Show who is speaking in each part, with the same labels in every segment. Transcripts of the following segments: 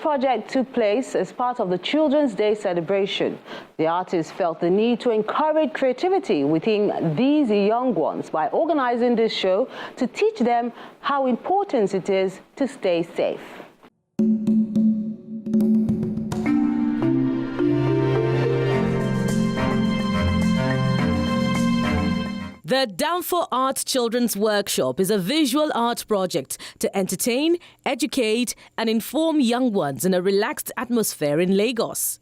Speaker 1: project took place as part of the Children's Day celebration. The artists felt the need to encourage creativity within these young ones by organizing this show to teach them how important it is to stay safe.
Speaker 2: The Danfo Art Children's Workshop is a visual art project to entertain, educate and inform young ones in a relaxed atmosphere in Lagos.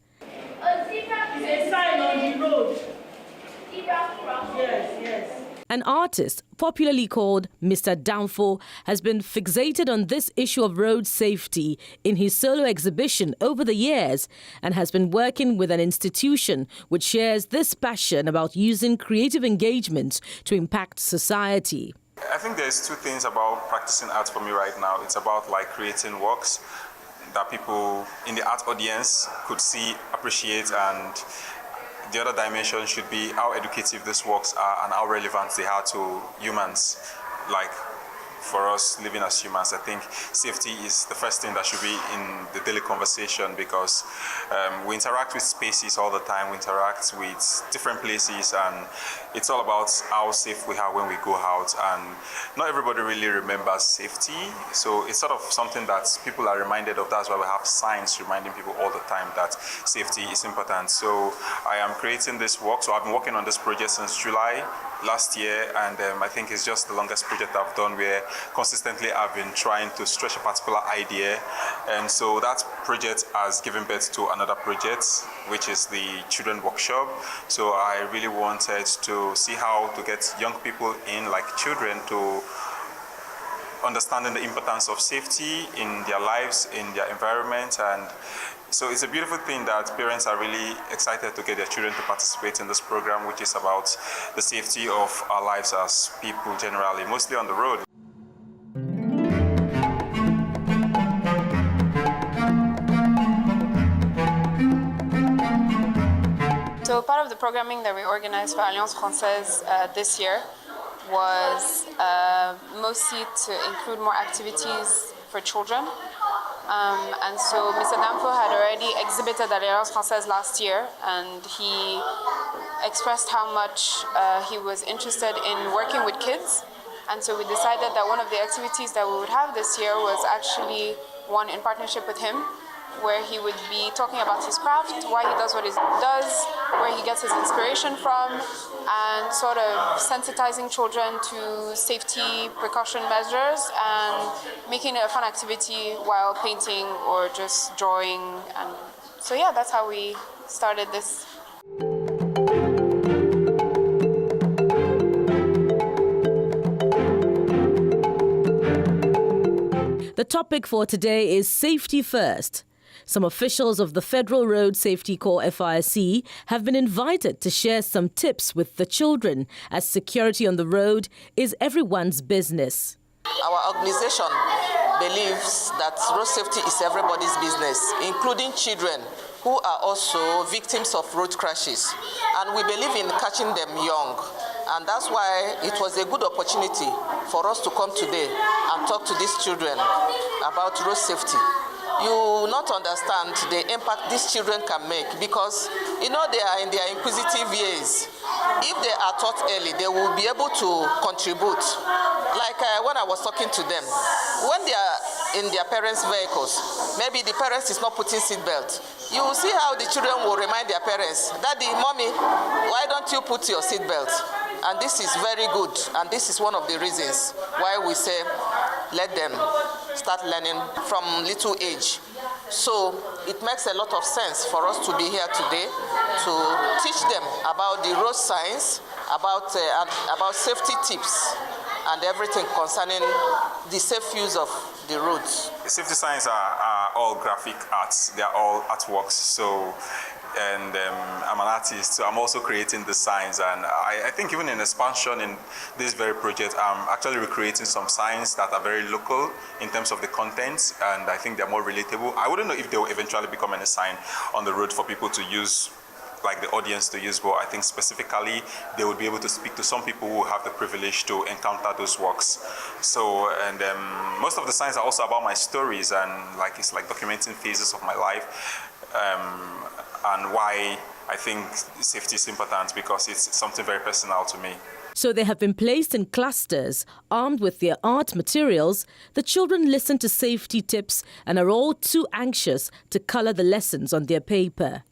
Speaker 2: An artist, popularly called Mr. Danfo, has been fixated on this issue of road safety in his solo exhibition over the years and has been working with an institution which shares this passion about using creative engagement to impact society.
Speaker 3: I think there's two things about practicing art for me right now. It's about creating works that people in the art audience could see, appreciate, and the other dimension should be how educative these works are and how relevant they are to humans. For us living as humans, I think safety is the first thing that should be in the daily conversation, because we interact with spaces all the time, we interact with different places, and it's all about how safe we are when we go out, and not everybody really remembers safety, so it's sort of something that people are reminded of. That's why we have signs reminding people all the time that safety is important. So I am creating this work, so I've been working on this project since July last year, and I think it's just the longest project I've done, where consistently I've been trying to stretch a particular idea, and so that project has given birth to another project, which is the children workshop. So I really wanted to see how to get young people in, like children, to understanding the importance of safety in their lives, in their environment. And so it's a beautiful thing that parents are really excited to get their children to participate in this program, which is about the safety of our lives as people generally, mostly on the road.
Speaker 4: So part of the programming that we organized for Alliance Française this year was mostly to include more activities for children. And so Mr. Danfo had already exhibited at Alliance Française last year, and he expressed how much he was interested in working with kids. And so we decided that one of the activities that we would have this year was actually one in partnership with him, where he would be talking about his craft, why he does what he does, where he gets his inspiration from, and sort of sensitizing children to safety precaution measures and making it a fun activity while painting or just drawing. And so yeah, that's how we started this.
Speaker 2: The topic for today is safety first. Some officials of the Federal Road Safety Corps FRC have been invited to share some tips with the children, as security on the road is everyone's business.
Speaker 5: Our organization believes that road safety is everybody's business, including children who are also victims of road crashes. And we believe in catching them young. And that's why it was a good opportunity for us to come today and talk to these children about road safety. You will not understand the impact these children can make, because they are in their inquisitive years. If they are taught early, they will be able to contribute. Like when I was talking to them, when they are in their parents' vehicles, maybe the parents is not putting seatbelt. You will see how the children will remind their parents, "Daddy, Mommy, why don't you put your seatbelt?" And this is very good, and this is one of the reasons why we say let them start learning from little age. So it makes a lot of sense for us to be here today to teach them about the road signs, about safety tips, and everything concerning the safe use of the roads.
Speaker 3: Safety signs are all graphic arts, they are all artworks. And I'm an artist, so I'm also creating the signs, and I think even in expansion in this very project, I'm actually recreating some signs that are very local in terms of the content, and I think they're more relatable. I wouldn't know if they will eventually become any sign on the road for people to use like the audience to use, but I think specifically they would be able to speak to some people who have the privilege to encounter those works. So, and most of the signs are also about my stories, and like it's like documenting phases of my life, and why I think safety is important, because it's something very personal to me.
Speaker 2: So they have been placed in clusters, armed with their art materials. The children listen to safety tips and are all too anxious to color the lessons on their paper.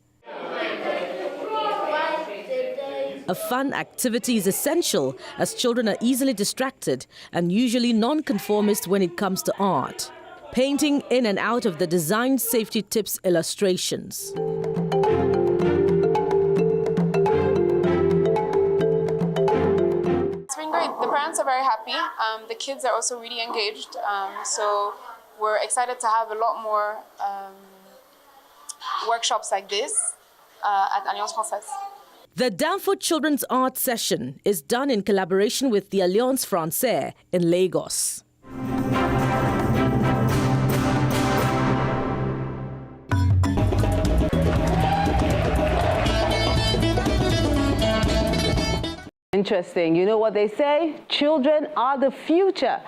Speaker 2: A fun activity is essential, as children are easily distracted and usually non-conformist when it comes to art. Painting in and out of the designed safety tips illustrations.
Speaker 4: The parents are very happy. The kids are also really engaged. So we're excited to have a lot more workshops like this at Alliance Française.
Speaker 2: The Danfo Children's Art Session is done in collaboration with the Alliance Française in Lagos.
Speaker 1: Interesting. You know what they say? Children are the future.